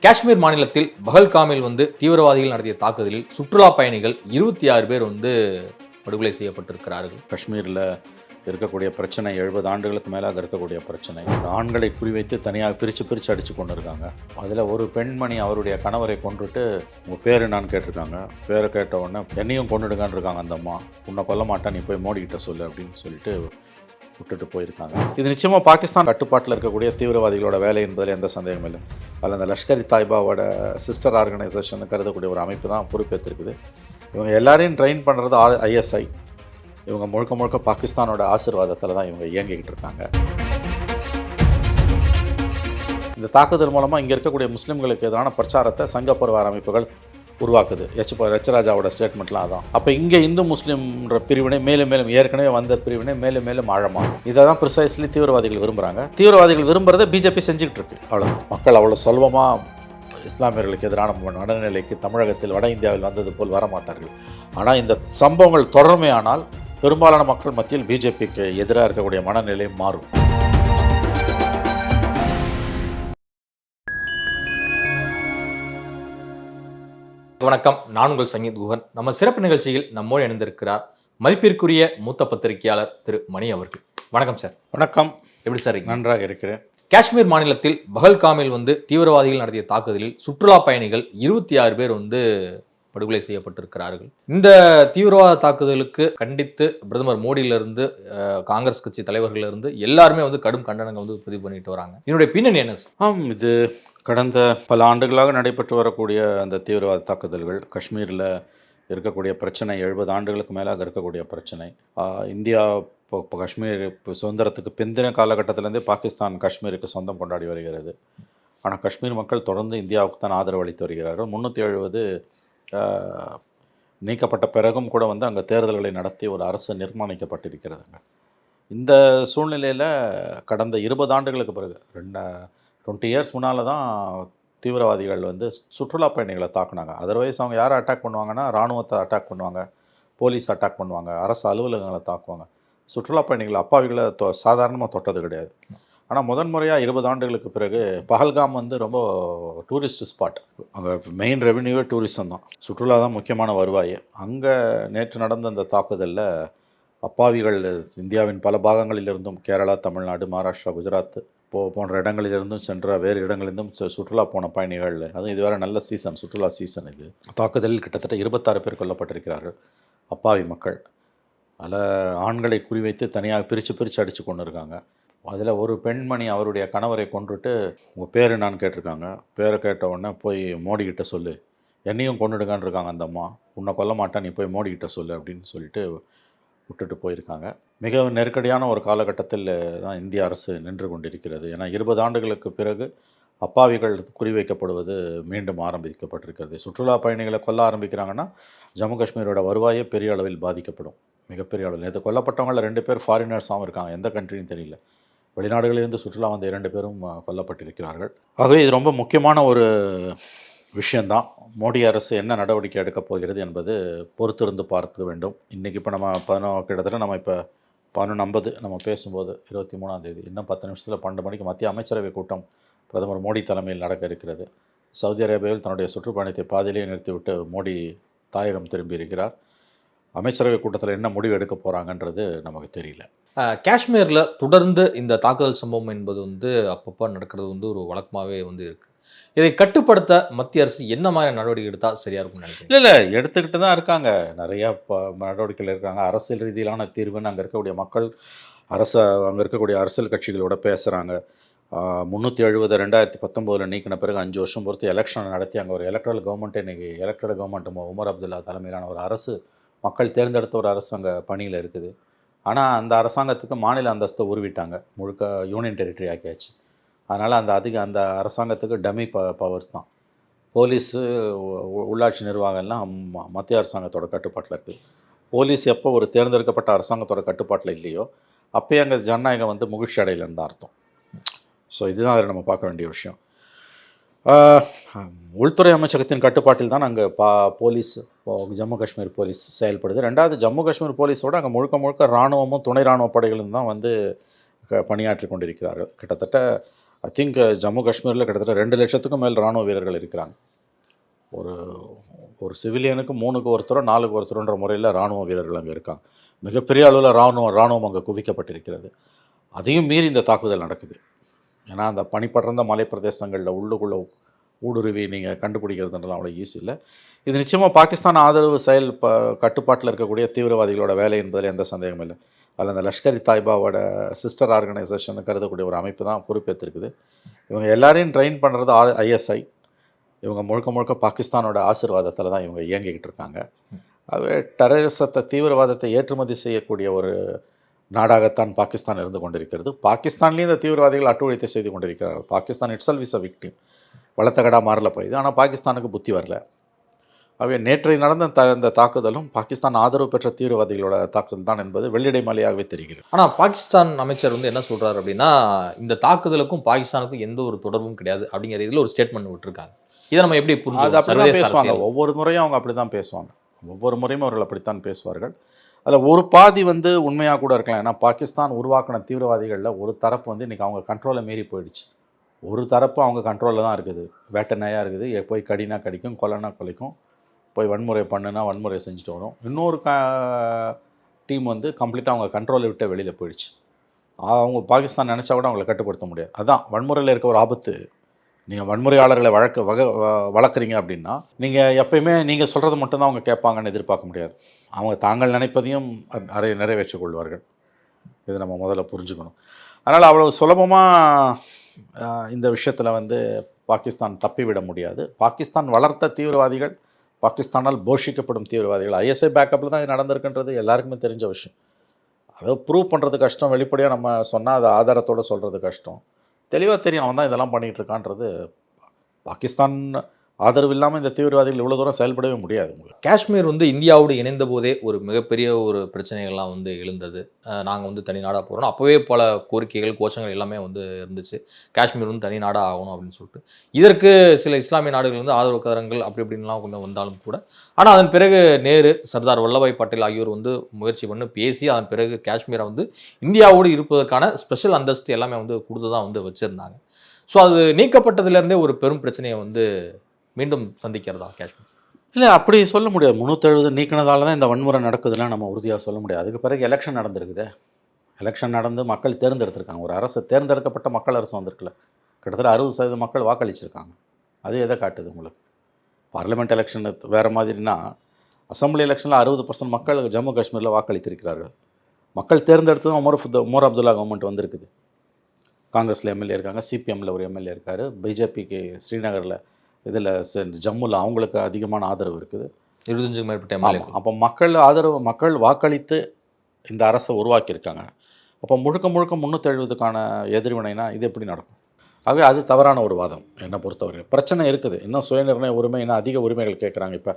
காஷ்மீர் மாநிலத்தில் பஹல்காமில் தீவிரவாதிகள் நடத்திய தாக்குதலில் சுற்றுலா பயணிகள் 26 பேர் படுகொலை செய்யப்பட்டிருக்கிறார்கள். காஷ்மீரில் இருக்கக்கூடிய பிரச்சனை 70 ஆண்டுகளுக்கு மேலாக இருக்கக்கூடிய பிரச்சனை. ஆண்களை குறிவைத்து தனியாக பிரித்து அடித்து கொண்டு இருக்காங்க. அதில் ஒரு பெண்மணி அவருடைய கணவரை கொண்டுட்டு உங்கள் பேர் என்னான்னு கேட்டிருக்காங்க. பேரை கேட்ட உடனே என்னையும் கொண்டுடுங்கன்னு இருக்காங்க. அந்த அம்மா உன்னை கொல்ல மாட்டேன், நீ போய் மோடிக்கிட்ட சொல்லு அப்படின்னு சொல்லிட்டு விட்டுட்டு போயிருக்காங்க. இது நிச்சயமாக பாகிஸ்தான் கட்டுப்பாட்டில் இருக்கக்கூடிய தீவிரவாதிகளோட வேலை என்பதில் எந்த சந்தேகமும் இல்லை. அதில் அந்த லஷ்கர் இ தாய்பாவோட சிஸ்டர் ஆர்கனைசேஷன் கருதக்கூடிய ஒரு அமைப்பு தான் பொறுப்பேற்றிருக்குது. இவங்க எல்லாரையும் ட்ரெயின் பண்ணுறது ISI. இவங்க முழுக்க பாகிஸ்தானோட ஆசீர்வாதத்தில் தான் இவங்க இயங்கிக்கிட்டு இருக்காங்க. இந்த தாக்குதல் மூலமாக இங்கே இருக்கக்கூடிய முஸ்லீம்களுக்கு எதிரான பிரச்சாரத்தை சங்க பரிவார அமைப்புகள் உருவாக்குது. எச்ராஜாவோட ஸ்டேட்மெண்ட்லாம் அதான். அப்போ இங்கே இந்து முஸ்லீம்ன்ற பிரிவினை மேலும் ஏற்கனவே வந்த பிரிவினை மேலும் ஆழமாகும். இதை தான் ப்ரிசைஸ்லி தீவிரவாதிகள் விரும்புகிறாங்க. தீவிரவாதிகள் விரும்புகிறத பிஜேபி செஞ்சுக்கிட்டு இருக்கு. அவ்வளோ மக்கள் அவ்வளோ சுலபமாக இஸ்லாமியர்களுக்கு எதிரான மனநிலைக்கு தமிழகத்தில் வட இந்தியாவில் வந்தது போல் வரமாட்டார்கள். ஆனால் இந்த சம்பவங்கள் தொடர்மையானால் பெரும்பாலான மக்கள் மத்தியில் பிஜேபிக்கு எதிராக இருக்கக்கூடிய மனநிலை மாறும். வணக்கம், நான் உங்கள் சங்கீத் குஹன். நம்ம சிறப்பு நிகழ்ச்சியில் நம்மோடு இணைந்திருக்கிறார் மதிப்பிற்குரிய மூத்த பத்திரிகையாளர் திரு மணி அவர்கள். வணக்கம் சார். வணக்கம். எப்படி சார்? நன்றாக இருக்கிறேன். காஷ்மீர் மாநிலத்தில் பஹல்காமில் தீவிரவாதிகள் நடத்திய தாக்குதலில் சுற்றுலா பயணிகள் 26 பேர் படுகொலை செய்யப்பட்டிருக்கிறார்கள். இந்த தீவிரவாத தாக்குதலுக்கு கண்டித்து பிரதமர் மோடியிலிருந்து காங்கிரஸ் கட்சி தலைவர்களிலிருந்து எல்லாருமே கடும் கண்டனங்கள் பதிவு பண்ணிட்டு வராங்க. இதனுடைய பின்னணி என்ன சார்? இது கடந்த பல ஆண்டுகளாக நடைபெற்று வரக்கூடிய அந்த தீவிரவாத தாக்குதல்கள், காஷ்மீரில் இருக்கக்கூடிய பிரச்சனை 70 ஆண்டுகளுக்கு மேலாக இருக்கக்கூடிய பிரச்சனை. இந்தியா இப்போ காஷ்மீர் சுதந்திரத்துக்கு பிந்தின காலகட்டத்திலேருந்தே பாகிஸ்தான் காஷ்மீருக்கு சொந்தம் கொண்டாடி வருகிறது. ஆனால் காஷ்மீர் மக்கள் தொடர்ந்து இந்தியாவுக்கு தான் ஆதரவு அளித்து வருகிறார்கள். 370 நீக்கப்பட்ட பிறகும் கூட அங்கே தேர்தல்களை நடத்தி ஒரு அரசு நிர்மாணிக்கப்பட்டிருக்கிறதுங்க. இந்த சூழ்நிலையில் கடந்த 20 ஆண்டுகளுக்கு பிறகு 20 இயர்ஸ் முன்னால் தான் தீவிரவாதிகள் சுற்றுலா பயணிகளை தாக்குனாங்க. அதர்வைஸ் அவங்க யாரை அட்டாக் பண்ணுவாங்கன்னா இராணுவத்தை அட்டாக் பண்ணுவாங்க, போலீஸ் அட்டாக் பண்ணுவாங்க, அரசு அலுவலகங்களை தாக்குவாங்க. சுற்றுலா பயணிகளை அப்பாவிகளை சாதாரணமாக தொட்டது கிடையாது. ஆனால் முதன்முறையாக 20 ஆண்டுகளுக்கு பிறகு பஹல்காம் ரொம்ப டூரிஸ்ட் ஸ்பாட். அங்கே மெயின் ரெவென்யூவே டூரிசம் தான், சுற்றுலா தான் முக்கியமான வருவாய். அங்கே நேற்று நடந்த அந்த தாக்குதலில் அப்பாவிகள் இந்தியாவின் பல பாகங்களிலிருந்தும், கேரளா, தமிழ்நாடு, மகாராஷ்டிரா, குஜராத் போன்ற இடங்களிலிருந்தும் சென்ற வேறு இடங்களிலிருந்தும் சுற்றுலா போன பயணிகள், அதுவும் இதுவரை நல்ல சீசன், சுற்றுலா சீசன். இது தாக்குதலில் கிட்டத்தட்ட 26 பேர் கொல்லப்பட்டிருக்கிறார்கள். அப்பாவி மக்கள். அதில் ஆண்களை குறிவைத்து தனியாக பிரித்து அடித்து கொண்டு இருக்காங்க. அதில் ஒரு பெண்மணி அவருடைய கணவரை கொண்டுட்டு உங்கள் பேர் என்னான்னு கேட்டிருக்காங்க. பேரை கேட்ட உடனே போய் மோடிக்கிட்ட சொல்லு, என்னையும் கொண்டுடுங்கன்னு இருக்காங்க. அந்த அம்மா உன்னை கொல்ல மாட்டேன், நீ போய் மோடிக்கிட்ட சொல்லு அப்படின்னு சொல்லிட்டு விட்டுட்டு போயிருக்காங்க. மிக நெருக்கடியான ஒரு காலகட்டத்தில் தான் இந்திய அரசு நின்று கொண்டிருக்கிறது. ஏன்னா 20 ஆண்டுகளுக்கு பிறகு அப்பாவிகள் குறிவைக்கப்படுவது மீண்டும் ஆரம்பிக்கப்பட்டிருக்கிறது. சுற்றுலா பயணிகளை கொல்ல ஆரம்பிக்கிறாங்கன்னா ஜம்மு காஷ்மீரோட வருவாயே பெரிய அளவில் பாதிக்கப்படும், மிகப்பெரிய அளவில். நேற்று கொல்லப்பட்டவங்களில் 2 பேர் ஃபாரினர்ஸாகவும் இருக்காங்க, எந்த கண்ட்ரின்னு தெரியல. வெளிநாடுகளிலிருந்து சுற்றுலா வந்த 2 பேரும் கொல்லப்பட்டிருக்கிறார்கள். ஆகவே இது ரொம்ப முக்கியமான ஒரு விஷயந்தான். மோடி அரசு என்ன நடவடிக்கை எடுக்கப் போகிறது என்பது பொறுத்திருந்து பார்க்க வேண்டும். இன்றைக்கி இப்போ நம்ம கிட்டத்தட்ட நம்ம இப்போ 11:50 நம்ம பேசும்போது 23ஆம் தேதி, இன்னும் 10 நிமிஷத்தில் 12 மணிக்கு மத்திய அமைச்சரவை கூட்டம் பிரதமர் மோடி தலைமையில் நடக்க இருக்கிறது. சவுதி அரேபியாவில் தன்னுடைய சுற்றுப்பயணத்தை பாதியிலேயே நிறுத்திவிட்டு மோடி தாயகம் திரும்பி இருக்கிறார். அமைச்சரவை கூட்டத்தில் என்ன முடிவு எடுக்க போகிறாங்கன்றது நமக்கு தெரியல. காஷ்மீரில் தொடர்ந்து இந்த தாக்குதல் சம்பவம் என்பது அப்பப்போ நடக்கிறது ஒரு வழக்கமாகவே இருக்குது. இதை கட்டுப்படுத்த மத்திய அரசு என்ன மாதிரி நடவடிக்கை எடுத்தால் சரியாக இருக்கும்னு நினைக்கிறேன்? இல்லை எடுத்துக்கிட்டு தான் இருக்காங்க. நிறையா நடவடிக்கைகள் இருக்காங்க. அரசியல் ரீதியிலான தீர்வுன்னு அங்கே இருக்கக்கூடிய மக்கள் அங்கே இருக்கக்கூடிய அரசியல் கட்சிகளோட பேசுகிறாங்க. 370 2019 நீக்கின பிறகு 5 வருஷம் பொறுத்து எலெக்ஷன் நடத்தி அங்கே ஒரு எலக்ட்ரல் கவர்மெண்ட்டே இன்றைக்கி எலக்டட் கவர்மெண்ட் உமர் அப்துல்லா தலைமையிலான ஒரு அரசு, மக்கள் தேர்ந்தெடுத்த ஒரு அரசு அங்கே பணியில் இருக்குது. ஆனால் அந்த அரசாங்கத்துக்கு மாநில அந்தஸ்தை உருவிட்டாங்க, முழுக்க யூனியன் டெரிட்டரி ஆக்கியாச்சு. அதனால் அந்த அரசாங்கத்துக்கு டம்மி பவர்ஸ் தான். போலீஸு, உள்ளாட்சி நிர்வாகம்லாம் மத்திய அரசாங்கத்தோட கட்டுப்பாட்டில் இருக்குது. போலீஸ் எப்போ ஒரு தேர்ந்தெடுக்கப்பட்ட அரசாங்கத்தோட கட்டுப்பாட்டில் இல்லையோ அப்போயே அங்கே ஜனநாயகம் மகிழ்ச்சி அடையிலன்னு தான் அர்த்தம். ஸோ இதுதான் அதில் நம்ம பார்க்க வேண்டிய விஷயம். உள்துறை அமைச்சகத்தின் கட்டுப்பாட்டில் தான் அங்கே போலீஸ், ஜம்மு காஷ்மீர் போலீஸ் செயல்படுது. ரெண்டாவது, ஜம்மு காஷ்மீர் போலீஸோடு அங்கே முழுக்க இராணுவமும் துணை இராணுவ படைகளும் தான் பணியாற்றி கொண்டிருக்கிறார்கள். கிட்டத்தட்ட ஐ திங்க் ஜம்மு காஷ்மீரில் கிட்டத்தட்ட 2 லட்சத்துக்கும் மேல் இராணுவ வீரர்கள் இருக்கிறாங்க. ஒரு ஒரு சிவிலியனுக்கு 3க்கு ஒருத்தரோ 4க்கு ஒருத்தரோன்ற முறையில் இராணுவ வீரர்கள் அங்கே இருக்காங்க. மிகப்பெரிய அளவில் இராணுவம் அங்கே குவிக்கப்பட்டிருக்கிறது. அதையும் மீறி இந்த தாக்குதல் நடக்குது. ஏன்னா அந்த பனிப்படர்ந்த மலை பிரதேசங்களில் உள்ளுக்குள்ளே ஊடுருவி நீங்கள் கண்டுபிடிக்கிறதுன்றலாம் அவ்வளோ ஈஸி இல்லை. இது நிச்சயமாக பாகிஸ்தான் ஆதரவு செயல் கட்டுப்பாட்டில் இருக்கக்கூடிய தீவிரவாதிகளோட வேலை என்பதில் எந்த சந்தேகமும் இல்லை. அதில் அந்த லஷ்கர் தாய்பாவோட சிஸ்டர் ஆர்கனைசேஷன் கருதக்கூடிய ஒரு அமைப்பு தான் பொறுப்பேற்றிருக்குது. இவங்க எல்லாரையும் ட்ரெயின் பண்ணுறது ISI. இவங்க முழுக்க முழுக்க பாகிஸ்தானோட ஆசீர்வாதத்தில் தான் இவங்க இயங்கிக்கிட்டு இருக்காங்க. அதுவே டெரரிசத்தை தீவிரவாதத்தை ஏற்றுமதி செய்யக்கூடிய ஒரு நாடாகத்தான் பாகிஸ்தான் இருந்து கொண்டிருக்கிறது. பாகிஸ்தான்லேயும் இந்த தீவிரவாதிகள் அட்டுழியத்தை செய்து கொண்டிருக்கிறார்கள். Pakistan itself is a victim. வளர்த்தகடா மாறல போயுது. ஆனால் பாகிஸ்தானுக்கு புத்தி வரல. அவை நேற்றை நடந்த இந்த தாக்குதலும் பாகிஸ்தான் ஆதரவு பெற்ற தீவிரவாதிகளோட தாக்குதல் தான் என்பது வெள்ளிடை மலையாகவே தெரிகிறது. ஆனால் பாகிஸ்தான் அமைச்சர் வந்து என்ன சொல்றாரு அப்படின்னா, இந்த தாக்குதலுக்கும் பாகிஸ்தானுக்கும் எந்த ஒரு தொடர்பும் கிடையாது அப்படிங்கிற இதில் ஒரு ஸ்டேட்மெண்ட் விட்டுருக்காங்க. இதை நம்ம எப்படி அது அப்படி தான் பேசுவாங்க. ஒவ்வொரு முறையும் அவங்க அப்படி தான் பேசுவாங்க. ஒவ்வொரு முறையும் அவர்கள் அப்படித்தான் பேசுவார்கள். அதில் ஒரு பாதி வந்து உண்மையாக கூட இருக்கலாம். ஏன்னா பாகிஸ்தான் உருவாக்கின தீவிரவாதிகளில் ஒரு தரப்பு வந்து இன்றைக்கி அவங்க கண்ட்ரோலை மீறி போயிடுச்சு. ஒரு தரப்பு அவங்க கண்ட்ரோலில் தான் இருக்குது. வேட்டை நாயாக இருக்குது. போய் கடினா கடிக்கும், கொலைனா கொலைக்கும், போய் வன்முறை பண்ணுனா வன்முறை செஞ்சுட்டு வரும். இன்னொரு டீம் வந்து கம்ப்ளீட்டாக அவங்க கண்ட்ரோலை விட்டு வெளியில் போயிடுச்சு. அவங்க பாகிஸ்தான் நினச்சா கூட அவங்களை கட்டுப்படுத்த முடியாது. அதுதான் வன்முறையில் இருக்க ஒரு ஆபத்து. நீங்கள் வன்முறையாளர்களை வளர்க்குறீங்க அப்படின்னா நீங்கள் எப்பயுமே நீங்கள் சொல்கிறது மட்டும்தான் அவங்க கேட்பாங்கன்னு எதிர்பார்க்க முடியாது. அவங்க தாங்கள் நினைப்பதையும் நிறைவேற்றிக் கொள்வார்கள். இது நம்ம முதல்ல புரிஞ்சுக்கணும். அதனால் அவ்வளோ சுலபமாக இந்த விஷயத்தில் வந்து பாகிஸ்தான் தப்பிவிட முடியாது. பாகிஸ்தான் வளர்த்த தீவிரவாதிகள், பாகிஸ்தானால் போஷிக்கப்படும் தீவிரவாதிகள், ISI பேக்கப்பில் தான் இது நடந்திருக்குன்றது எல்லாருக்குமே தெரிஞ்ச விஷயம். அதை ப்ரூவ் பண்ணுறது கஷ்டம். வெளிப்படையாக நம்ம சொன்னால் அதை ஆதாரத்தோடு சொல்கிறது கஷ்டம். தெளிவாக தெரியும் அவன் தான் இதெல்லாம் பண்ணிகிட்டு இருக்கான்றது. பாகிஸ்தான் ஆதரவு இல்லாமல் இந்த தீவிரவாதிகள் இவ்வளோ தூரம் செயல்படவே முடியாது. காஷ்மீர் வந்து இந்தியாவோடு இணைந்த போதே ஒரு மிகப்பெரிய ஒரு பிரச்சனைகள்லாம் வந்து எழுந்தது. நாங்கள் வந்து தனி நாடாக போகிறோம். அப்போவே பல கோரிக்கைகள், கோஷங்கள் எல்லாமே வந்து இருந்துச்சு. காஷ்மீர் வந்து தனி நாடாக ஆகணும் அப்படின்னு சொல்லிட்டு. இதற்கு சில இஸ்லாமிய நாடுகள் வந்து ஆதரவு கரங்கள் அப்படி இப்படின்லாம் கொஞ்சம் வந்தாலும் கூட, ஆனால் அதன் பிறகு நேரு, சர்தார் வல்லபாய் பட்டேல் ஆகியோர் வந்து முயற்சி பண்ணி பேசி அதன் பிறகு காஷ்மீரை வந்து இந்தியாவோடு இருப்பதற்கான ஸ்பெஷல் அந்தஸ்து எல்லாமே வந்து கொடுத்து தான் வந்து வச்சுருந்தாங்க. ஸோ அது நீக்கப்பட்டதுலேருந்தே ஒரு பெரும் பிரச்சனையை வந்து மீண்டும் சந்திக்கிறதா காஷ்மீர்? இல்லை, அப்படி சொல்ல முடியாது. 370 நீக்கினதால தான் இந்த வன்முறை நடக்குதுன்னா நம்ம உறுதியாக சொல்ல முடியாது. அதுக்கு பிறகு எலெக்ஷன் நடந்திருக்குது. எலெக்ஷன் நடந்து மக்கள் தேர்ந்தெடுத்திருக்காங்க. ஒரு அரசு, தேர்ந்தெடுக்கப்பட்ட மக்கள் அரசு வந்திருக்குல்ல. கிட்டத்தட்ட 60% மக்கள் வாக்களிச்சிருக்காங்க. அது எதை காட்டுது உங்களுக்கு? பார்லிமெண்ட் எலெக்ஷன் வேறு மாதிரினா, அசம்பிளி எலெக்ஷனில் 60% மக்கள் ஜம்மு காஷ்மீரில் வாக்களித்திருக்கிறார்கள். மக்கள் தேர்ந்தெடுத்ததும் உமர் அப்துல்லா கவர்மெண்ட் வந்திருக்குது. காங்கிரஸில் எம்எல்ஏ இருக்காங்க, CPMல ஒரு எம்எல்ஏ இருக்கார், பிஜேபிக்கு ஸ்ரீநகரில் இதில் ஜம்முவில் அவங்களுக்கு அதிகமான ஆதரவு இருக்குது. 25க்கும் மேற்பட்ட எம்எல்ஏ. அப்போ மக்கள் வாக்களித்து இந்த அரசை உருவாக்கியிருக்காங்க. அப்போ முழுக்க 370க்கான எதிர்வினைனா இது எப்படி நடக்கும்? ஆகவே அது தவறான ஒரு வாதம் என்னை பொறுத்தவரை. பிரச்சனை இருக்குது. இன்னும் சுயநிர்ணய உரிமை, இன்னும் அதிக உரிமைகள் கேட்குறாங்க. இப்போ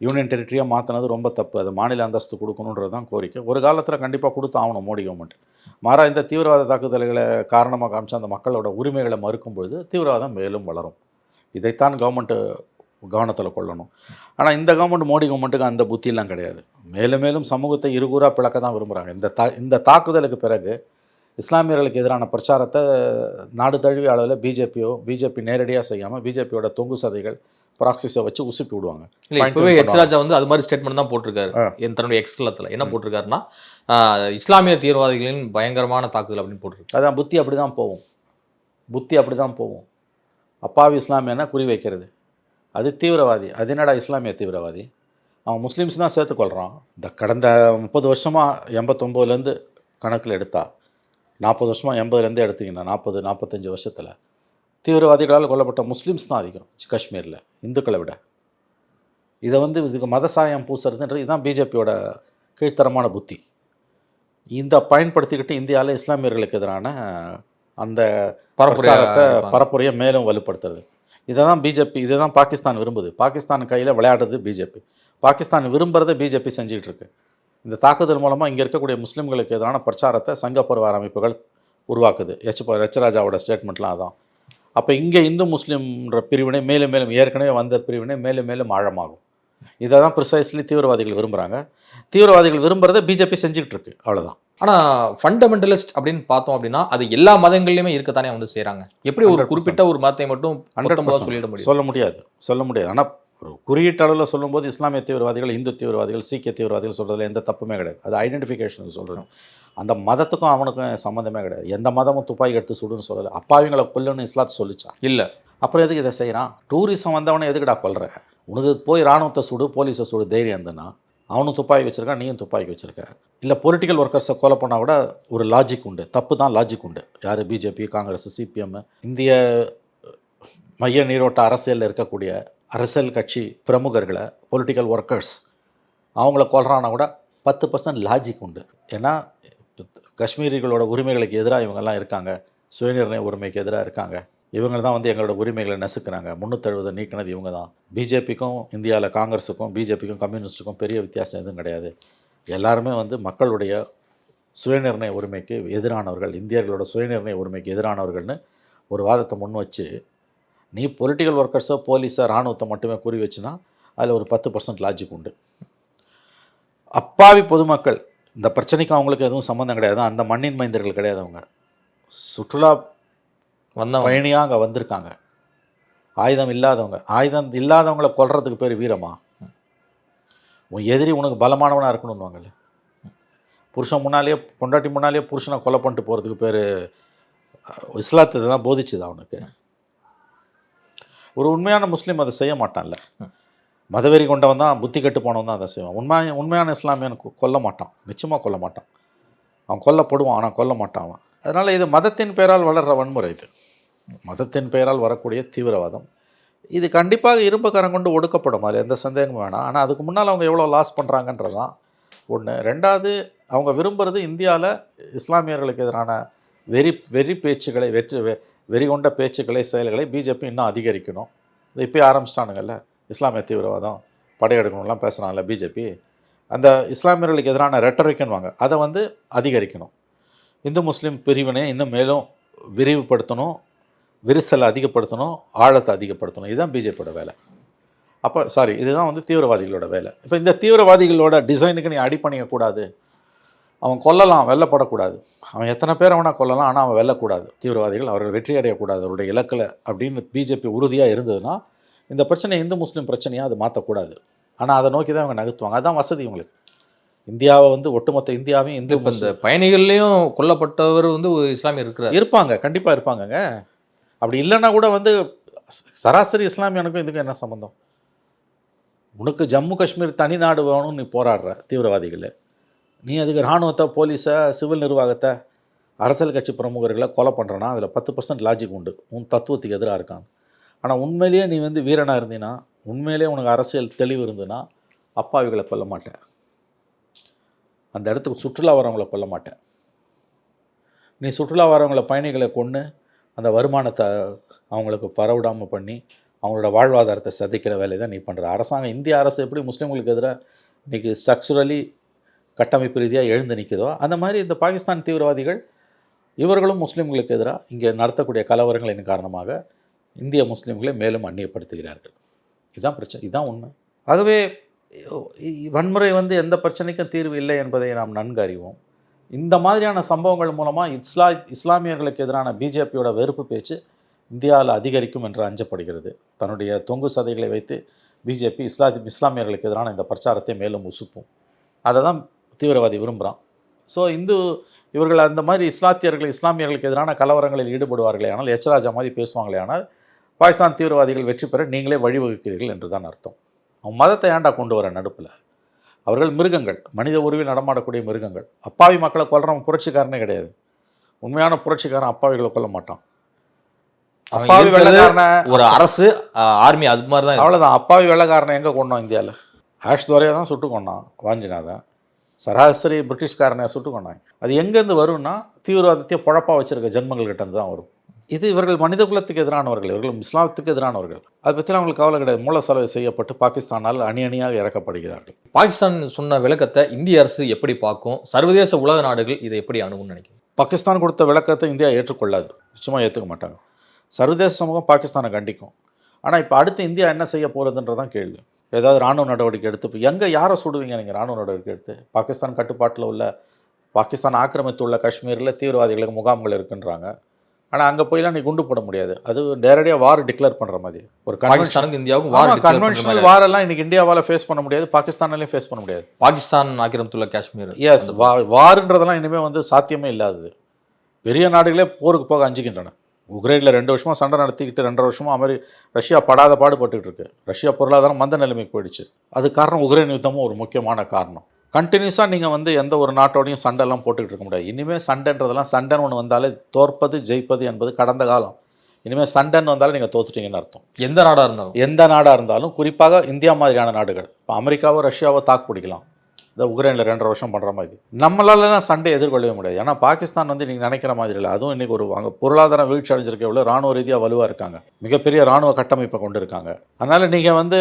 யூனியன் டெரிட்டரியாக மாற்றினது ரொம்ப தப்பு. அது மாநில அந்தஸ்து கொடுக்கணுன்றது தான் கோரிக்கை. ஒரு காலத்தில் கண்டிப்பாக கொடுத்து ஆகணும் மோடி கவர்மெண்ட். மாறா இந்த தீவிரவாத தாக்குதல்களை காரணமாக காமிச்சு அந்த மக்களோட உரிமைகளை மறுக்கும் பொழுது தீவிரவாதம் மேலும் வளரும். இதைத்தான் கவர்மெண்ட்டு கவனத்தில் கொள்ளணும். ஆனால் இந்த கவர்மெண்ட், மோடி கவர்மெண்ட்டுக்கு அந்த புத்தியெல்லாம் கிடையாது. மேலும் மேலும் சமூகத்தை இருகூறாக பிளக்க தான் விரும்புகிறாங்க. இந்த தாக்குதலுக்கு பிறகு இஸ்லாமியர்களுக்கு எதிரான பிரச்சாரத்தை நாடு தழுவிய அளவில் பிஜேபி நேரடியாக செய்யாமல் பிஜேபியோட தொங்கு சதைகள் ப்ராக்சிஸை வச்சு உசுப்பி விடுவாங்க. இல்லை, இப்போவே ராஜா வந்து அது மாதிரி ஸ்டேட்மெண்ட் தான் போட்டிருக்காரு. தன்னுடைய எக்ஸ்தலத்தில் என்ன போட்டிருக்காருன்னா, இஸ்லாமிய தீவிரவாதிகளின் பயங்கரமான தாக்குதல் அப்படின்னு போட்டிருக்கு. அதான் புத்தி அப்படி தான் போகும். அப்பாவி இஸ்லாமியனா குறி வைக்கிறது, அது தீவிரவாதி. அது என்னடா இஸ்லாமிய தீவிரவாதி? அவன் முஸ்லீம்ஸ் தான் சேர்த்துக்கொள்கிறான். இந்த கடந்த 30 வருஷமாக 89லேருந்து கணக்கில் எடுத்தா, 40 வருஷமாக 80லேருந்தே எடுத்திங்கன்னா 40-45 வருஷத்தில் தீவிரவாதிகளால் கொல்லப்பட்ட முஸ்லீம்ஸ் தான் அதிகம் காஷ்மீரில், இந்துக்களை விட. இதை வந்து இதுக்கு மதசாயம் பூசுறதுன்றது இதுதான் பிஜேபியோட கீழ்த்தரமான புத்தி. இந்த பயன்படுத்திக்கிட்டு இந்தியாவில் இஸ்லாமியர்களுக்கு எதிரான அந்த பரப்புரையை மேலும் வலுப்படுத்துறது. இதை தான் பாகிஸ்தான் விரும்புது. பாகிஸ்தான் கையில் விளையாடுறது பிஜேபி. பாகிஸ்தான் விரும்புகிறத பிஜேபி செஞ்சுக்கிட்டு இருக்கு. இந்த தாக்குதல் மூலமாக இங்கே இருக்கக்கூடிய முஸ்லீம்களுக்கு எதிரான பிரச்சாரத்தை சங்க பரிவார அமைப்புகள் உருவாக்குது. ராஜாவோட ஸ்டேட்மெண்ட்லாம் அதான். அப்போ இங்கே இந்து முஸ்லீம்ன்ற பிரிவினை மேலும் மேலும், ஏற்கனவே வந்த பிரிவினை மேலும் மேலும் ஆழமாகும். இதை தான் ப்ரிசைஸ்லி தீவிரவாதிகள் விரும்புகிறாங்க. தீவிரவாதிகள் விரும்புகிறத பிஜேபி செஞ்சுக்கிட்டு இருக்கு. அவ்வளோதான். ஆனா ஃபண்டமெண்டலிஸ்ட் அப்படின்னு பார்த்தோம் அப்படின்னா அது எல்லா மதங்கள்லயுமே இருக்கத்தானே வந்து செய்றாங்க. எப்படி ஒரு 100% குறிப்பிட்ட ஒரு மதத்தை மட்டும் 100% சொல்லிட முடியும்? சொல்ல முடியாது. ஆனால் ஒரு குறியீட்டு அளவில் சொல்லும்போது இஸ்லாமிய தீவிரவாதிகள், இந்து தீவிரவாதிகள், சீக்கிய தீவிரவாதிகள் சொல்கிறதுல எந்த தப்புமே கிடையாது. அது ஐடென்டிஃபிகேஷன் சொல்கிறது. அந்த மதத்துக்கும் அவனுக்கும் சம்மந்தமே கிடையாது. எந்த மதமும் துப்பாக்கி எடுத்து சுடுன்னு சொல்லலை. அப்பாவிங்களை கொல்லுன்னு இஸ்லாத்தை சொல்லிச்சா? இல்ல. அப்புறம் எதுக்கு இதை செய்கிறான்? டூரிசம் வந்தவனே எதுக்குடா கொல்ற? உனக்கு போய் ராணுவத்தை சுடு, போலீஸை சுடு தைரியம் இருந்ததுன்னா, அவனும் துப்பாக்கி வச்சுருக்கான், நீயும் துப்பாக்கி வச்சுருக்க. இல்லை பொலிட்டிக்கல் ஒர்க்கர்ஸை கொலை பண்ணால் கூட ஒரு லாஜிக் உண்டு. தப்பு தான் லாஜிக் உண்டு. யார்? பிஜேபி, காங்கிரஸ், சிபிஎம், இந்திய மைய நீரோட்ட அரசியலில் இருக்கக்கூடிய அரசியல் கட்சி பிரமுகர்களை, பொலிட்டிக்கல் ஒர்க்கர்ஸ் அவங்கள கொல்றானா கூட 10% லாஜிக் உண்டு. ஏன்னா காஷ்மீரிகளோட உரிமைகளுக்கு எதிராக இவங்கெல்லாம் இருக்காங்க, சுயநிர்ணய உரிமைக்கு எதிராக இருக்காங்க, இவங்க தான் வந்து எங்களோட உரிமைகளை நசுக்கிறாங்க, 370 நீக்கினது இவங்க தான். பிஜேபிக்கும் இந்தியாவில் காங்கிரஸுக்கும் பிஜேபிக்கும் கம்யூனிஸ்ட்டுக்கும் பெரிய வித்தியாசம் எதுவும் கிடையாது. எல்லாருமே வந்து மக்களுடைய சுயநிர்ணய உரிமைக்கு எதிரானவர்கள், இந்தியர்களோட சுயநிர்ணய உரிமைக்கு எதிரானவர்கள்னு ஒரு வாதத்தை முன் வச்சு நீ பொலிட்டிக்கல் ஒர்க்கர்ஸோ போலீஸோ இராணுவத்தை மட்டுமே குறி வச்சுன்னா அதில் ஒரு 10% லாஜிக் உண்டு. அப்பாவி பொதுமக்கள், இந்த பிரச்சனைக்கு அவங்களுக்கு எதுவும் சம்மந்தம் கிடையாது. அந்த மண்ணின் மைந்தர்கள் கிடையாது. அவங்க சுற்றுலா பயணியாக அங்கே வந்திருக்காங்க. ஆயுதம் இல்லாதவங்களை கொல்றதுக்கு பேர் வீரமா? உன் எதிரி உனக்கு பலமானவனாக இருக்கணும்னுவாங்கல்ல. புருஷன் முன்னாலேயே, பொண்டாட்டி முன்னாலேயே புருஷனை கொலை பண்ணிட்டு போகிறதுக்கு பேர் இஸ்லாத்தை தான் போதிச்சுது அவனுக்கு. ஒரு உண்மையான முஸ்லீம் அதை செய்ய மாட்டான்ல. மதவெறி கொண்டவன் தான், புத்தி கெட்டு போனவன் தான் அதை செய்வான். உண்மையான இஸ்லாமியன் கொல்ல மாட்டான், நிச்சயமாக கொல்ல மாட்டான். அவன் கொல்லப்படுவான், ஆனால் கொல்ல மாட்டான் அவன். அதனால் இது மதத்தின் பெயரால் வளர்கிற வன்முறை. இது மதத்தின் பெயரால் வரக்கூடிய தீவிரவாதம். இது கண்டிப்பாக இரும்பு கரம் கொண்டு ஒடுக்கப்படும், அதில் எந்த சந்தேகமும் வேணாம். ஆனால் அதுக்கு முன்னால் அவங்க எவ்வளோ லாஸ் பண்ணுறாங்கன்றதான் ஒன்று. ரெண்டாவது, அவங்க விரும்புகிறது இந்தியாவில் இஸ்லாமியர்களுக்கு எதிரான வெறி பேச்சுக்களை, வெறி கொண்ட பேச்சுக்களை, செயல்களை பிஜேபி இன்னும் அதிகரிக்கணும். இது இப்போ ஆரம்பிச்சிட்டானுங்கல்ல, இஸ்லாமிய தீவிரவாதம் படையெடுக்கணும்லாம் பேசுகிறாங்கல்ல பிஜேபி. அந்த இஸ்லாமியர்களுக்கு எதிரான ரெட்டரிக்கன்வாங்க, அதை வந்து அதிகரிக்கணும். இந்து முஸ்லீம் பிரிவினை இன்னும் மேலும் விரிவுபடுத்தணும், விரிசலை அதிகப்படுத்தணும், ஆழத்தை அதிகப்படுத்தணும். இதுதான் பிஜேபியோட வேலை. அப்போ இதுதான் வந்து தீவிரவாதிகளோட வேலை. இப்போ இந்த தீவிரவாதிகளோட டிசைனுக்கு நீ அடிப்பணியக்கூடாது. அவன் கொல்லலாம், வெல்லப்படக்கூடாது. அவன் எத்தனை பேர் அவனை கொல்லலாம், ஆனால் அவன் வெல்லக்கூடாது. தீவிரவாதிகள் அவர்கள் வெற்றி அடையக்கூடாது அவருடைய இலக்கில் அப்படின்னு பிஜேபி உறுதியாக இருந்ததுன்னா இந்த பிரச்சனை இந்து முஸ்லீம் பிரச்சனையாக அது மாற்றக்கூடாது. ஆனால் அதை நோக்கி தான் அவங்க நகர்த்துவாங்க. அதுதான் வசதி உங்களுக்கு. இந்தியாவை வந்து ஒட்டுமொத்த இந்தியாவையும் இந்து இந்த பயணிகள்லையும் கொல்லப்பட்டவர் வந்து இஸ்லாமியர் இருப்பாங்க, கண்டிப்பாக இருப்பாங்கங்க. அப்படி இல்லைன்னா கூட வந்து சராசரி இஸ்லாமியனுக்கும் இதுக்கும் என்ன சம்மந்தம்? உனக்கு ஜம்மு காஷ்மீர் தனி நாடு வேணும்னு நீ போராடுற தீவிரவாதிகள், நீ அதுக்கு இராணுவத்தை, போலீஸை, சிவில் நிர்வாகத்தை, அரசியல் கட்சி பிரமுகர்களை கொலை பண்ணுறனா அதில் 10% லாஜிக் உண்டு. உன் தத்துவத்துக்கு எதிராக இருக்கான். ஆனால் உண்மையிலேயே நீ வந்து வீரனாக இருந்தீன்னா, உண்மையிலேயே உனக்கு அரசியல் தெளிவு இருந்ததுன்னா அப்பாவிகளை கொல்ல மாட்டேன், அந்த இடத்துக்கு சுற்றுலா வரவங்களை கொல்ல மாட்டேன். நீ சுற்றுலா வரவங்களை, பயணிகளை கொன்று அந்த வருமானத்தை அவங்களுக்கு பரவிடாமல் பண்ணி அவங்களோட வாழ்வாதாரத்தை சதிக்கிற வேலையை தான் நீ பண்ணுற. அரசாங்கம், இந்திய அரசு எப்படி முஸ்லீம்களுக்கு எதிராக இன்றைக்கி ஸ்ட்ரக்சரலி கட்டமைப்பு ரீதியாக எழுந்து நிற்குதோ, அந்த மாதிரி இந்த பாகிஸ்தான் தீவிரவாதிகள் இவர்களும் முஸ்லீம்களுக்கு எதிராக இங்கே நடத்தக்கூடிய கலவரங்களின் காரணமாக இந்திய முஸ்லீம்களை மேலும் அந்நியப்படுத்துகிறார்கள். இதுதான் பிரச்சனை, இதுதான் உண்மை. ஆகவே வன்முறை வந்து எந்த பிரச்சனைக்கும் தீர்வு இல்லை என்பதை நாம் நன்கு அறிவோம். இந்த மாதிரியான சம்பவங்கள் மூலமாக இஸ்லாமியர்களுக்கு எதிரான பிஜேபியோட வெறுப்பு பேச்சு இந்தியாவில் அதிகரிக்கும் என்று அஞ்சப்படுகிறது. தன்னுடைய தொங்கு சதைகளை வைத்து பிஜேபி இஸ்லாமியர்களுக்கு எதிரான இந்த பிரச்சாரத்தை மேலும் உசுப்பும். அதை தான் தீவிரவாதி விரும்புகிறான். ஸோ இவர்கள் அந்த மாதிரி இஸ்லாமியர்களுக்கு எதிரான கலவரங்களில் ஈடுபடுவார்களே ஆனால், எச்ராஜா மாதிரி பேசுவாங்களே ஆனால், பாகிஸ்தான் தீவிரவாதிகள் வெற்றி பெற நீங்களே வழிவகுக்கிறீர்கள் என்று தான் அர்த்தம். அவன் மதத்தை ஏண்டா கொண்டு வர நடுப்பில்? அவர்கள் மிருகங்கள், மனித உருவில் நடமாடக்கூடிய மிருகங்கள். அப்பாவி மக்களை கொல்றவன் புரட்சிக்காரனே கிடையாது. உண்மையான புரட்சிக்காரன் அப்பாவிகளை கொல்ல மாட்டான். அப்பாவி வெள்ளக்காரன ஒரு அரசு ஆர்மி அது மாதிரி தான். அவ்வளோதான். அப்பாவி வெள்ளக்காரனை எங்கே கொண்டோம்? இந்தியாவில் ஆஷ் துரையை தான் சுட்டு கொண்டான், வாஞ்சிநாதன். சராசரி பிரிட்டிஷ்காரனை சுட்டு கொண்டாங்க. அது எங்கேருந்து வரும்னா தீவிரவாதத்தையே பொழப்பாக வச்சுருக்க ஜென்மங்கள்கிட்ட இருந்து தான் வரும். இது இவர்கள் மனித குலத்துக்கு எதிரானவர்கள், இவர்கள் இஸ்லாத்துக்கு எதிரானவர்கள். அதை பற்றி அவங்களுக்கு கவலை கிடையாது. மூல செலவு செய்யப்பட்டு பாகிஸ்தானால் அணியாக இறக்கப்படுகிறார்கள். பாகிஸ்தான் சொன்ன விளக்கத்தை இந்திய அரசு எப்படி பார்க்கும்? சர்வதேச உலக நாடுகள் இதை எப்படி அணுகும்னு நினைக்கிறேன்? பாகிஸ்தான் கொடுத்த விளக்கத்தை இந்தியா ஏற்றுக்கொள்ளாது, நிச்சயமாக ஏற்றுக்க மாட்டாங்க. சர்வதேச சமூகம் பாகிஸ்தானை கண்டிக்கும். ஆனால் இப்போ அடுத்து இந்தியா என்ன செய்ய போகிறதுன்றதான் கேள்வி. ஏதாவது இராணுவ நடவடிக்கை எடுத்து, இப்போ யாரை சுடுவீங்க நீங்கள்? இராணுவ நடவடிக்கை எடுத்து பாகிஸ்தான் கட்டுப்பாட்டில் உள்ள பாகிஸ்தான் ஆக்கிரமித்துள்ள காஷ்மீரில் தீவிரவாதிகளுக்கு முகாம்கள் இருக்குன்றாங்க. ஆனால் அங்கே போயெல்லாம் நீ குண்டு போட முடியாது. அது நேரடியாக வார் டிக்ளேர் பண்ணுற மாதிரி ஒரு பாகிஸ்தானுக்கு இந்தியாவுக்கும் கன்வென்ஷனல் வாரெல்லாம் இன்னைக்கு இந்தியாவால் ஃபேஸ் பண்ண முடியாது, பாகிஸ்தானாலையும் ஃபேஸ் பண்ண முடியாது. பாகிஸ்தான் ஆக்கிரமித்துள்ள காஷ்மீர் எஸ், வாருன்றதெல்லாம் இனிமேல் வந்து சாத்தியமே இல்லாதது. பெரிய நாடுகளே போருக்கு போக அஞ்சுக்கின்றன. உக்ரைனில் 2 வருஷமாக சண்டை நடத்திக்கிட்டு 2.5 வருஷமாக ரஷ்யா படாத பாடுபட்டுக்கிட்டு இருக்கு. ரஷ்யா பொருளாதாரம் மந்த நிலைமைக்கு போயிடுச்சு. அது காரணம் உக்ரைன் யுத்தமும் ஒரு முக்கியமான காரணம். கண்டினியூஸாக நீங்கள் வந்து எந்த ஒரு நாட்டோடையும் சண்டைலாம் போட்டுக்கிட்டு இருக்க முடியாது. இனிமேல் சண்டைன்றதெல்லாம் சண்டைன்னு ஒன்று வந்தாலே தோற்பது ஜெயிப்பது என்பது கடந்த காலம். இனிமேல் சண்டைன்னு வந்தாலும் நீங்கள் தோத்துட்டீங்கன்னு அர்த்தம். எந்த நாடாக இருந்தாலும் குறிப்பாக இந்தியா மாதிரியான நாடுகள், இப்போ அமெரிக்காவோ ரஷ்யாவோ தாக்கு பிடிக்கலாம். இந்த உக்ரைனில் 2.5 வருஷம் பண்ணுற மாதிரி நம்மளாலலாம் சண்டை எதிர்கொள்ளவே முடியாது. ஏன்னா பாகிஸ்தான் வந்து நீங்கள் நினைக்கிற மாதிரி இல்லை. அதுவும் இன்றைக்கி அங்கே பொருளாதாரம் வீழ்ச்சி அடைஞ்சிருக்க எவ்வளோ ராணுவ ரீதியாக வலுவாக இருக்காங்க, மிகப்பெரிய ராணுவ கட்டமைப்பை கொண்டு இருக்காங்க. அதனால் நீங்கள் வந்து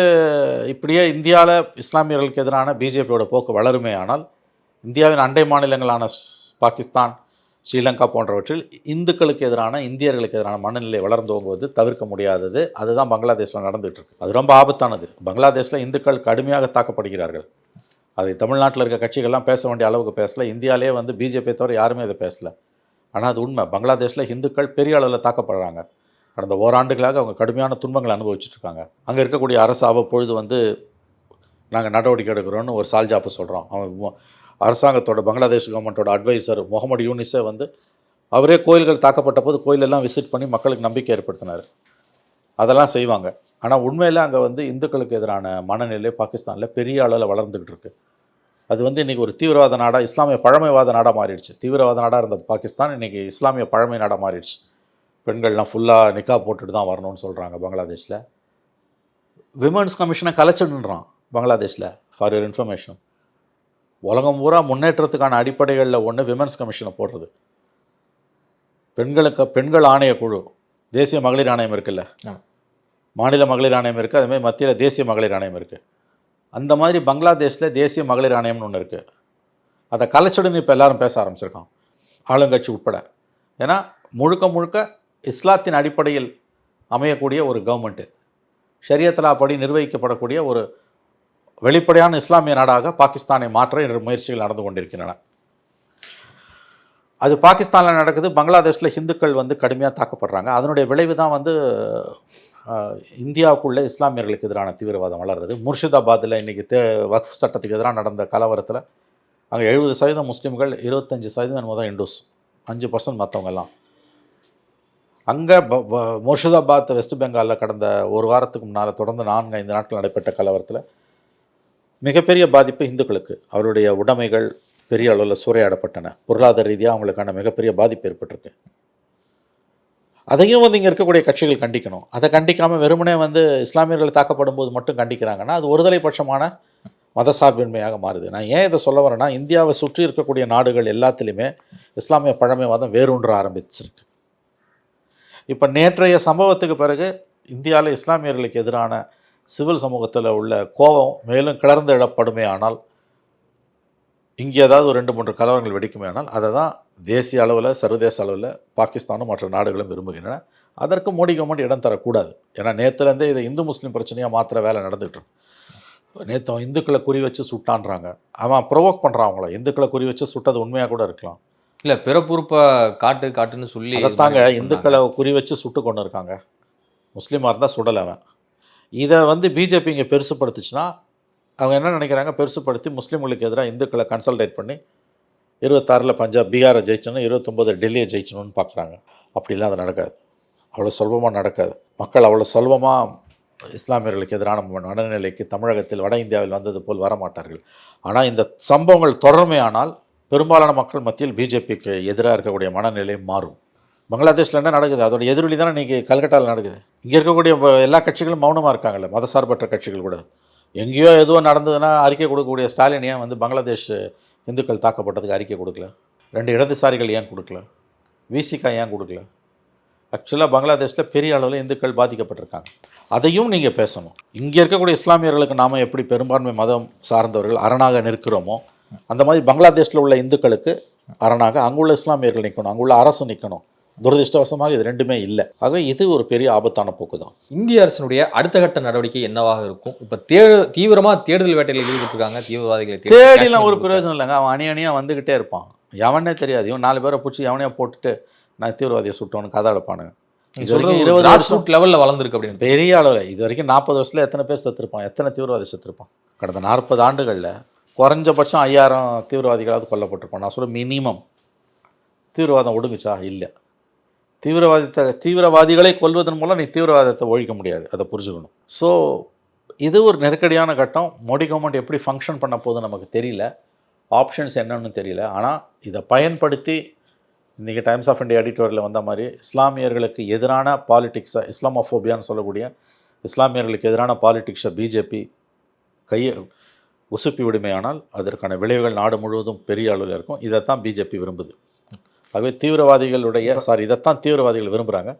இப்படியே இந்தியாவில் இஸ்லாமியர்களுக்கு எதிரான பிஜேபியோட போக்கு வளருமே ஆனால் இந்தியாவின் அண்டை மாநிலங்களான பாகிஸ்தான், ஸ்ரீலங்கா போன்றவற்றில் இந்துக்களுக்கு எதிரான, இந்தியர்களுக்கு எதிரான மனநிலை வளர்ந்தோங்குவது தவிர்க்க முடியாதது. அதுதான் பங்களாதேஷில் நடந்துகிட்டு இருக்கு. அது ரொம்ப ஆபத்தானது. பங்களாதேஷில் இந்துக்கள் கடுமையாக தாக்கப்படுகிறார்கள். அதை தமிழ்நாட்டில் இருக்க கட்சிகள்லாம் பேச வேண்டிய அளவுக்கு பேசலை. இந்தியாவிலே வந்து பிஜேபி தவிர யாருமே அதை பேசலை. ஆனால் அது உண்மை. பங்களாதேஷில் இந்துக்கள் பெரிய அளவில் தாக்கப்படுறாங்க. கடந்த ஓராண்டுகளாக அவங்க கடுமையான துன்பங்களை அனுபவிச்சுட்ருக்காங்க. அங்கே இருக்கக்கூடிய அரசு அவ்வப்பொழுது வந்து நாங்கள் நடவடிக்கை எடுக்கிறோன்னு ஒரு சால்ஜாப்பு சொல்கிறோம். அவன் அரசாங்கத்தோட பங்களாதேஷ் கவர்மெண்ட்டோட அட்வைசர் முகமது யூனிஸே வந்து அவரே கோயில்கள் தாக்கப்பட்ட போது கோயிலெல்லாம் விசிட் பண்ணி மக்களுக்கு நம்பிக்கை ஏற்படுத்தினார். அதெல்லாம் செய்வாங்க. ஆனால் உண்மையில் அங்கே வந்து இந்துக்களுக்கு எதிரான மனநிலை பாகிஸ்தானில் பெரிய அளவில் வளர்ந்துக்கிட்டு இருக்கு. அது வந்து இன்றைக்கி ஒரு தீவிரவாத நாடாக, இஸ்லாமிய பழமைவாத நாடாக மாறிடுச்சு. தீவிரவாத நாடாக இருந்த பாகிஸ்தான் இன்றைக்கி இஸ்லாமிய பழமை நாடாக மாறிடுச்சு. பெண்கள்லாம் ஃபுல்லாக நிக்கா போட்டுட்டு தான் வரணும்னு சொல்கிறாங்க பங்களாதேஷில். விமன்ஸ் கமிஷனை கலைச்சிடுன்றான் பங்களாதேஷில். ஃபார் யுவர் இன்ஃபர்மேஷன், உலகம் பூரா முன்னேற்றத்துக்கான அடிப்படைகளில் ஒன்று விமன்ஸ் கமிஷனை போடுறது. பெண்கள் ஆணைய குழு, தேசிய மகளிர் ஆணையம் இருக்குல்ல, மாநில மகளிர் ஆணையம் இருக்குது, அதுமாதிரி மத்தியில் தேசிய மகளிர் ஆணையம் இருக்குது. அந்த மாதிரி பங்களாதேஷில் தேசிய மகளிர் ஆணையம்னு ஒன்று இருக்குது. அதை கலைச்சுடுன்னு இப்போ எல்லாரும் பேச ஆரம்பிச்சிருக்கான், ஆளுங்கட்சி உட்பட. ஏன்னா முழுக்க முழுக்க இஸ்லாத்தின் அடிப்படையில் அமையக்கூடிய ஒரு கவர்மெண்ட்டு, ஷரியத்துல் படி நிர்வகிக்கப்படக்கூடிய ஒரு வெளிப்படையான இஸ்லாமிய நாடாக பாகிஸ்தானை மாற்ற இன்று முயற்சிகள் நடந்து கொண்டிருக்கின்றன. அது பாகிஸ்தானில் நடக்குது. பங்களாதேஷில் ஹிந்துக்கள் வந்து கடுமையாக தாக்கப்படுறாங்க. அதனுடைய விளைவு தான் வந்து இந்தியாவுக்குள்ளே இஸ்லாமியர்களுக்கு எதிரான தீவிரவாதம் வளர்றது. முர்ஷிதாபாத்தில் இன்றைக்கி வக்ஃப் சட்டத்துக்கு எதிராக நடந்த கலவரத்தில் அங்கே 70% முஸ்லீம்கள், 25% முதல் இண்டூஸ், 5% மற்றவங்கெல்லாம். அங்கே முர்ஷிதாபாத் வெஸ்ட் பெங்காலில் கடந்த ஒரு வாரத்துக்கு முன்னால் தொடர்ந்து 4-5 நாட்கள் நடைபெற்ற கலவரத்தில் மிகப்பெரிய பாதிப்பு இந்துக்களுக்கு. அவருடைய உடைமைகள் பெரிய அளவில் சூறையாடப்பட்டன. பொருளாதார ரீதியாக அவங்களுக்கான மிகப்பெரிய பாதிப்பு ஏற்பட்டிருக்கு. அதையும் வந்து இங்கே இருக்கக்கூடிய கட்சிகள் கண்டிக்கணும். அதை கண்டிக்காமல் வெறுமனே வந்து இஸ்லாமியர்கள் தாக்கப்படும் போது மட்டும் கண்டிக்கிறாங்கன்னா அது ஒருதலை பட்சமான மதசார்பின்மையாக மாறுது. நான் ஏன் இதை சொல்ல வரேன்னா, இந்தியாவை சுற்றி இருக்கக்கூடிய நாடுகள் எல்லாத்துலேயுமே இஸ்லாமிய பழமைவாதம் வேரூன்ற ஆரம்பிச்சிருக்கு. இப்போ நேற்றைய சம்பவத்துக்கு பிறகு இந்தியாவில் இஸ்லாமியர்களுக்கு எதிரான சிவில் சமூகத்தில் உள்ள கோபம் மேலும் கிளர்ந்து எழப்படுமே ஆனால், இங்கே ஏதாவது ஒரு 2-3 கலவரங்கள் வெடிக்குமே ஆனால், அதை தான் தேசிய அளவில் சர்வதேச அளவில் பாகிஸ்தானும் மற்ற நாடுகளும் விரும்புகின்றன. அதற்கு மோடி கவர்மெண்ட் இடம் தரக்கூடாது. ஏன்னா நேற்றுலேருந்தே இதை இந்து முஸ்லீம் பிரச்சனையாக மாத்திர வேலை நடந்துகிட்டு இருக்கு. நேற்று அவன் இந்துக்களை குறி வச்சு சுட்டான்றாங்க. அவன் ப்ரொவோக் பண்ணுறான் அவங்கள. இந்துக்களை குறி வச்சு சுட்டது உண்மையாக கூட இருக்கலாம். இல்லை, பிறப்புறுப்பை காட்டுன்னு சொல்லி அதைத்தாங்க இந்துக்களை குறி வச்சு சுட்டு கொண்டு இருக்காங்க. முஸ்லீமாக இருந்தால் சுடலை அவன். இதை வந்து பிஜேபி இங்கே பெருசுப்படுத்துச்சுன்னா அவங்க என்ன நினைக்கிறாங்க, பெருசுப்படுத்தி முஸ்லீம்களுக்கு எதிராக இந்துக்களை கன்சல்டேட் பண்ணி 26 பஞ்சாப் பீகாரை ஜெயிச்சணும், 29 டெல்லியை ஜெயிச்சணும்னு பார்க்குறாங்க. அப்படிலாம் அது நடக்காது. அவ்வளோ சுலபமாக நடக்காது. மக்கள் அவ்வளோ சுலபமாக இஸ்லாமியர்களுக்கு எதிரான மனநிலைக்கு தமிழகத்தில் வட இந்தியாவில் வந்தது போல் வரமாட்டார்கள். ஆனால் இந்த சம்பவங்கள் தொடருமே ஆனால் பெரும்பாலான மக்கள் மத்தியில் பிஜேபிக்கு எதிராக இருக்கக்கூடிய மனநிலை மாறும். பங்களாதேஷில் என்ன நடக்குது, அதோட எதிரொலி தானே இன்றைக்கி கல்கட்டாவில் நடக்குது. இங்கே இருக்கக்கூடிய எல்லா கட்சிகளும் மௌனமாக இருக்காங்கல்ல, மதசார்பற்ற கட்சிகள் கூட. எங்கேயோ எதுவும் நடந்ததுன்னா அறிக்கை கொடுக்கக்கூடிய ஸ்டாலின் ஏன் வந்து பங்களாதேஷ் இந்துக்கள் தாக்கப்பட்டதுக்கு அறிக்கை கொடுக்கல? 2 இடதுசாரிகள் ஏன் கொடுக்கல? விசிகா ஏன் கொடுக்கல? ஆக்சுவலாக பங்களாதேஷில் பெரிய அளவில் இந்துக்கள் பாதிக்கப்பட்டிருக்காங்க. அதையும் நீங்கள் பேசணும். இங்கே இருக்கக்கூடிய இஸ்லாமியர்களுக்கு நாம் எப்படி பெரும்பான்மை மதம் சார்ந்தவர்கள் அரணாக நிற்கிறோமோ, அந்த மாதிரி பங்களாதேஷில் உள்ள இந்துக்களுக்கு அரணாக அங்குள்ள இஸ்லாமியர்கள் நிற்கணும், அங்குள்ள அரசு நிற்கணும். துரதிருஷ்டவசமாக இது ரெண்டுமே இல்லை. ஆகவே இது ஒரு பெரிய ஆபத்தான போக்கு தான். இந்திய அரசினுடைய அடுத்த கட்ட நடவடிக்கை என்னவாக இருக்கும்? இப்போ தீவிரமாக தேடுதல் வேட்டையில் ஈடுபட்டிருக்காங்க தீவிரவாதிகளை. தேடிலாம் ஒரு பிரயோஜனம் இல்லைங்க. அவன் அணியாக வந்துக்கிட்டே இருப்பான். எவனே தெரியாது. இவன் 4 பேரை பிடிச்சி எவனையா போட்டுட்டு நான் தீவிரவாதியை சுட்டோன்னு கதை அடைப்பானுங்க. நீங்க இது வரைக்கும் சொல்றது 20 வருஷம் லெவல்ல வளர்ந்துருக்கு அப்படின்னு. பெரிய அளவில் இது வரைக்கும் 40 வருஷத்துல எத்தனை பேர் செத்துருப்பான், எத்தனை தீவிரவாதி செத்துருப்பான்? கடந்த 40 ஆண்டுகளில் குறைஞ்சபட்சம் 5000 தீவிரவாதிகளாவது கொல்லப்பட்டிருப்பான். நான் சொல்ல மினிமம். தீவிரவாதம் ஒடுங்குச்சா? இல்லை. தீவிரவாதிகளை கொல்வதன் மூலம் நீ தீவிரவாதத்தை ஒழிக்க முடியாது, அதை புரிஞ்சுக்கணும். ஸோ இது ஒரு நெருக்கடியான கட்டம். மோடி கவர்மெண்ட் எப்படி ஃபங்க்ஷன் பண்ண போகுதுன்னு நமக்கு தெரியல, ஆப்ஷன்ஸ் என்னன்னு தெரியல. ஆனால் இதை பயன்படுத்தி இன்றைக்கி டைம்ஸ் ஆஃப் இந்தியா எடிட்டோரியில் வந்த மாதிரி இஸ்லாமியர்களுக்கு எதிரான பாலிடிக்ஸை, இஸ்லாமோஃபோபியான்னு சொல்லக்கூடிய இஸ்லாமியர்களுக்கு எதிரான பாலிடிக்ஸை பிஜேபி கையை உசுப்பி விடுமையானால் அதற்கான விளைவுகள் நாடு முழுவதும் பெரிய அளவில் இருக்கும். இதைத்தான் பிஜேபி விரும்புது. ஆகவே இதைத்தான் தீவிரவாதிகள் விரும்புகிறாங்க.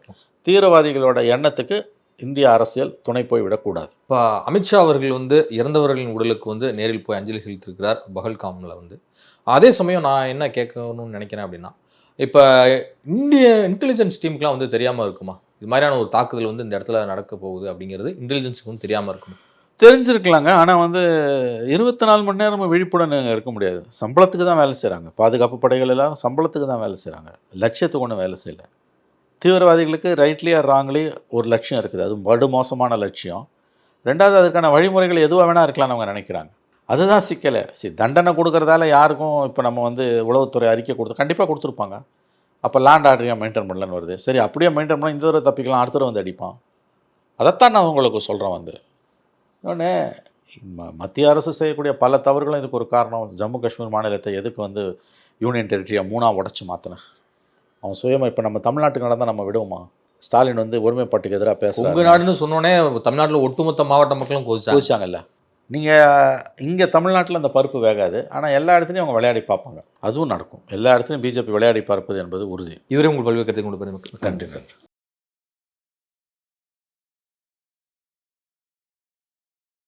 தீவிரவாதிகளோட எண்ணத்துக்கு இந்திய அரசியல் துணை போய் விடக்கூடாது. இப்போ அமித்ஷா அவர்கள் வந்து இறந்தவர்களின் உடலுக்கு வந்து நேரில் போய் அஞ்சலி செலுத்தியிருக்கிறார் பஹல்காமில் வந்து. அதே சமயம் நான் என்ன கேட்கணும்னு நினைக்கிறேன் அப்படின்னா, இப்போ இந்திய இன்டெலிஜென்ஸ் டீமுக்குலாம் வந்து தெரியாமல் இருக்குமா இது மாதிரியான ஒரு தாக்குதல் வந்து இந்த இடத்துல நடக்க போகுது அப்படிங்கிறது? இன்டெலிஜென்ஸுக்கு வந்து தெரியாமல் இருக்குமா? தெரிஞ்சிருக்கலாங்க. ஆனால் வந்து 24 மணி நேரமும் விழிப்புடன் இருக்க முடியாது. சம்பளத்துக்கு தான் வேலை செய்கிறாங்க. பாதுகாப்பு படைகள் எல்லாரும் சம்பளத்துக்கு தான் வேலை செய்கிறாங்க, லட்சியத்துக்கு ஒன்றும் வேலை செய்யலை. தீவிரவாதிகளுக்கு ரைட்லி ஆர் ராங்லி ஒரு லட்சியம் இருக்குது, அது படு மோசமான லட்சியம். ரெண்டாவது, அதற்கான வழிமுறைகள் எதுவாக வேணால் இருக்கலாம்னு அவங்க நினைக்கிறாங்க. அதுதான் சிக்கலை. தண்டனை கொடுக்குறதால யாருக்கும் இப்போ நம்ம வந்து உளவுத்துறை அறிக்கை கண்டிப்பாக கொடுத்துருப்பாங்க. அப்போ லேண்ட் ஆர்டரையாக மெயின்டைன் பண்ணலன்னு வருது. சரி, அப்படியே மெயின்டைன் பண்ணால் இந்த தடவை தப்பிக்கலாம், அடுத்த தடவை வந்து அடிப்பான். அதைத்தான் நான் உங்களுக்கு சொல்கிறேன். வந்து இன்னொன்று, மத்திய அரசு செய்யக்கூடிய பல தவறுகளும் இதுக்கு ஒரு காரணம். ஜம்மு காஷ்மீர் மாநிலத்தை எதுக்கு வந்து யூனியன் டெரிட்டரியாக 3ஆக உடச்சி மாற்றினேன்? அவன் சுயமாக இப்போ நம்ம தமிழ்நாட்டுக்கு நடந்தால் நம்ம விடுவோமா? ஸ்டாலின் வந்து ஒருமைப்பாட்டுக்கு எதிராக பேசுகிறாங்க. உங்கள் நாடுன்னு சொன்னோன்னே தமிழ்நாட்டில் ஒட்டுமொத்த மாவட்ட மக்களும் கொதிச்சாங்கல்ல. நீங்கள் இங்கே தமிழ்நாட்டில் அந்த பருப்பு வேகாது, ஆனால் எல்லா இடத்துலையும் அவங்க விளையாடி பார்ப்பாங்க. அதுவும் நடக்கும். எல்லா இடத்துலையும் பிஜேபி விளையாடி பார்ப்பது என்பது உறுதி. இதுவரை உங்கள் பல்வேறு கருத்தை கொண்டு போய் நன்றி சார்.